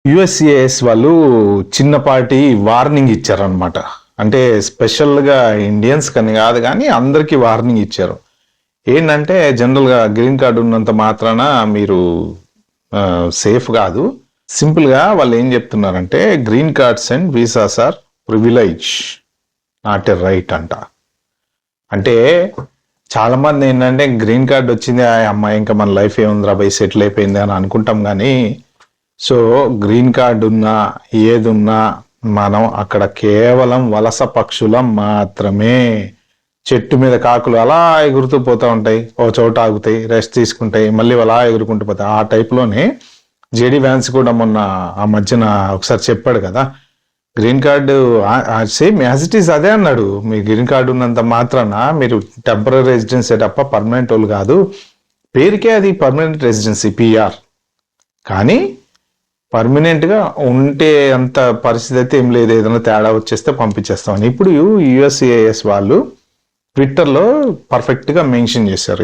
యుఎస్ఏఎస్ వాళ్ళు చిన్నపాటి వార్నింగ్ ఇచ్చారనమాట. అంటే స్పెషల్గా ఇండియన్స్ కని కాదు కానీ అందరికీ వార్నింగ్ ఇచ్చారు. ఏంటంటే జనరల్గా గ్రీన్ కార్డు ఉన్నంత మాత్రాన మీరు సేఫ్ కాదు. సింపుల్గా వాళ్ళు ఏం చెప్తున్నారంటే green cards and visas are privilege not a right అంట. అంటే చాలా మంది ఏంటంటే గ్రీన్ కార్డ్ వచ్చింది ఆ అమ్మాయి ఇంకా మన లైఫ్ ఏముందిరా బై సెటిల్ అయిపోయింది అని అనుకుంటాం. కానీ సో గ్రీన్ కార్డు ఉన్నా ఏదున్నా మనం అక్కడ కేవలం వలస పక్షులం మాత్రమే. చెట్టు మీద కాకులు అలా ఎగురుతూ పోతూ ఉంటాయి, ఓ చోట ఆగుతాయి, రెస్ట్ తీసుకుంటాయి, మళ్ళీ అలా ఎగురుకుంటూ పోతాయి. ఆ టైప్లోనే జేడీ వ్యాన్స్ కూడా మొన్న ఆ మధ్యన ఒకసారి చెప్పాడు కదా, green card same as it is అదే అన్నాడు. మీ గ్రీన్ కార్డు ఉన్నంత మాత్రాన మీరు టెంపరీ రెసిడెన్సీ తప్ప పర్మనెంట్ వాళ్ళు కాదు. పేరుకే అది పర్మనెంట్ రెసిడెన్సీ పిఆర్, కానీ పర్మనెంట్గా ఉంటే అంత పరిస్థితి అయితే ఏం లేదు. ఏదైనా తేడా వచ్చేస్తే పంపించేస్తామని ఇప్పుడు యుఎస్ఏఎస్ వాళ్ళు ట్విట్టర్లో పర్ఫెక్ట్గా మెన్షన్ చేశారు.